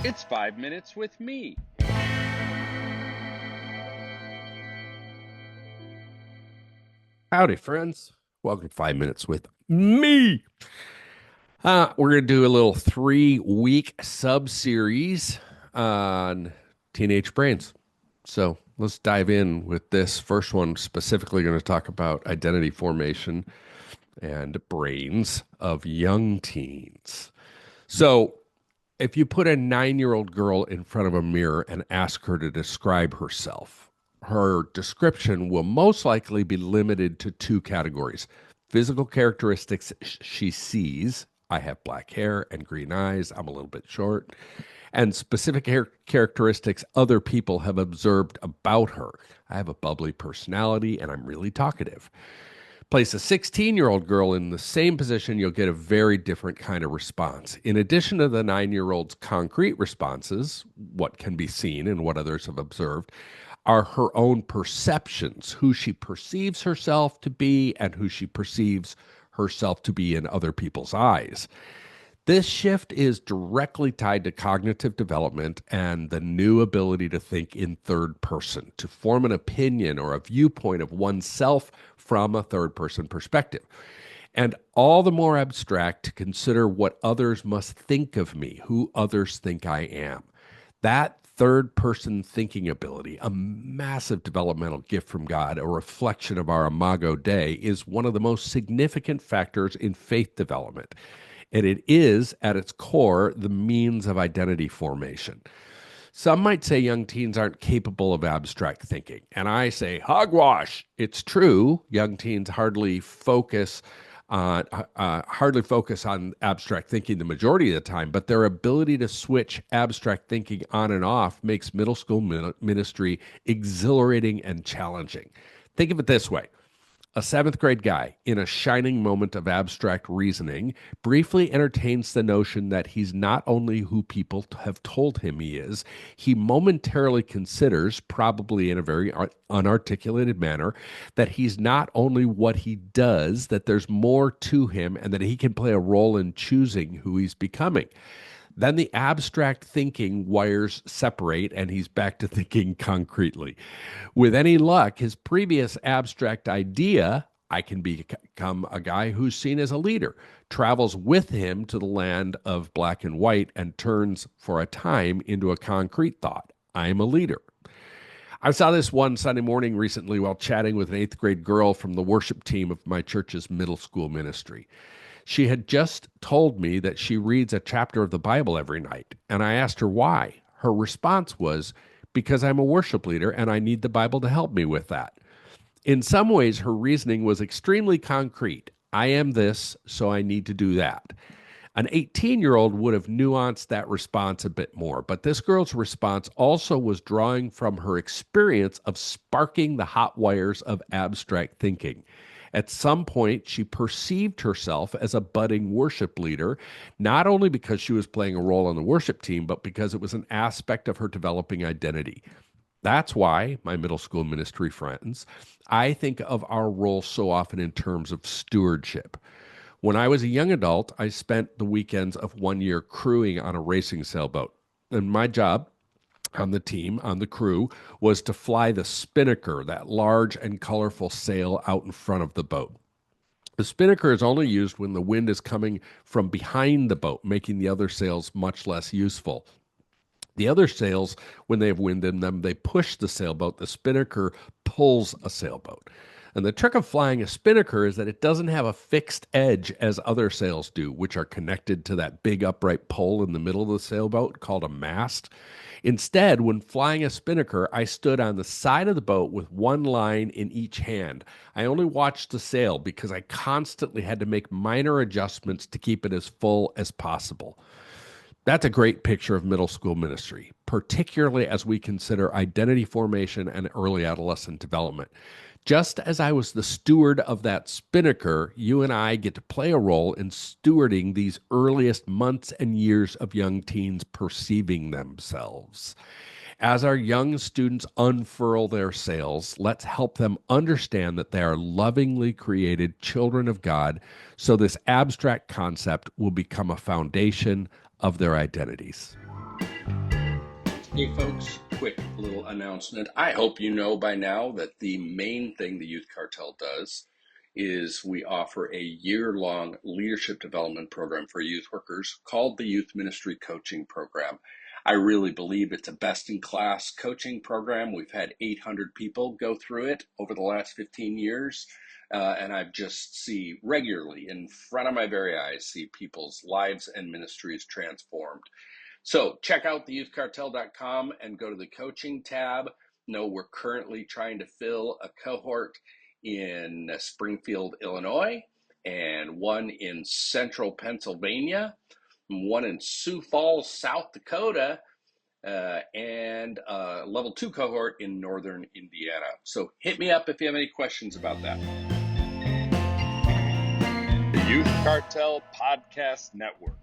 It's 5 minutes with me. Howdy, friends. Welcome to 5 Minutes with me. We're going to do a little 3-week sub-series on teenage brains. So let's dive in with this first one, specifically going to talk about identity formation and brains of young teens. So if you put a 9-year-old girl in front of a mirror and ask her to describe herself, her description will most likely be limited to two categories: physical characteristics she sees. I have black hair and green eyes. I'm a little bit short. And specific characteristics other people have observed about her. I have a bubbly personality and I'm really talkative. Place a 16-year-old girl in the same position, you'll get a very different kind of response. In addition to the 9-year-old's concrete responses, what can be seen and what others have observed, are her own perceptions, who she perceives herself to be and who she perceives herself to be in other people's eyes. This shift is directly tied to cognitive development and the new ability to think in third person, to form an opinion or a viewpoint of oneself from a third person perspective. And all the more abstract to consider what others must think of me, who others think I am. That third person thinking ability, a massive developmental gift from God, a reflection of our Imago Dei, is one of the most significant factors in faith development. And it is, at its core, the means of identity formation. Some might say young teens aren't capable of abstract thinking. And I say, hogwash. It's true. Young teens hardly focus on abstract thinking the majority of the time, but their ability to switch abstract thinking on and off makes middle school ministry exhilarating and challenging. Think of it this way: a seventh grade guy, in a shining moment of abstract reasoning, briefly entertains the notion that he's not only who people have told him he is, he momentarily considers, probably in a very unarticulated manner, that he's not only what he does, that there's more to him, and that he can play a role in choosing who he's becoming. Then the abstract thinking wires separate and he's back to thinking concretely. With any luck, his previous abstract idea, I can become a guy who's seen as a leader, travels with him to the land of black and white and turns for a time into a concrete thought. I'm a leader. I saw this one Sunday morning recently while chatting with an 8th grade girl from the worship team of my church's middle school ministry. She had just told me that she reads a chapter of the Bible every night, and I asked her why. Her response was, because I'm a worship leader and I need the Bible to help me with that. In some ways, her reasoning was extremely concrete. I am this, so I need to do that. An 18-year-old would have nuanced that response a bit more, but this girl's response also was drawing from her experience of sparking the hot wires of abstract thinking. At some point, she perceived herself as a budding worship leader, not only because she was playing a role on the worship team, but because it was an aspect of her developing identity. That's why, my middle school ministry friends, I think of our role so often in terms of stewardship. When I was a young adult, I spent the weekends of one year crewing on a racing sailboat. And my job on the team, on the crew, was to fly the spinnaker, that large and colorful sail out in front of the boat. The spinnaker is only used when the wind is coming from behind the boat, making the other sails much less useful. The other sails, when they have wind in them, they push the sailboat. The spinnaker pulls a sailboat. And the trick of flying a spinnaker is that it doesn't have a fixed edge as other sails do, which are connected to that big upright pole in the middle of the sailboat called a mast. Instead, when flying a spinnaker, I stood on the side of the boat with one line in each hand. I only watched the sail because I constantly had to make minor adjustments to keep it as full as possible. That's a great picture of middle school ministry, particularly as we consider identity formation and early adolescent development. Just as I was the steward of that spinnaker, you and I get to play a role in stewarding these earliest months and years of young teens perceiving themselves. As our young students unfurl their sails, let's help them understand that they are lovingly created children of God, so this abstract concept will become a foundation of their identities. Hey folks, quick little announcement. I hope you know by now that the main thing the Youth Cartel does is we offer a year-long leadership development program for youth workers called the Youth Ministry Coaching Program. I really believe it's a best-in-class coaching program. We've had 800 people go through it over the last 15 years. And I just see regularly in front of my very eyes, see people's lives and ministries transformed. So check out theyouthcartel.com and go to the coaching tab. No, we're currently trying to fill a cohort in Springfield, Illinois, and one in central Pennsylvania, one in Sioux Falls, South Dakota, and a level 2 cohort in northern Indiana. So hit me up if you have any questions about that. The Youth Cartel Podcast Network.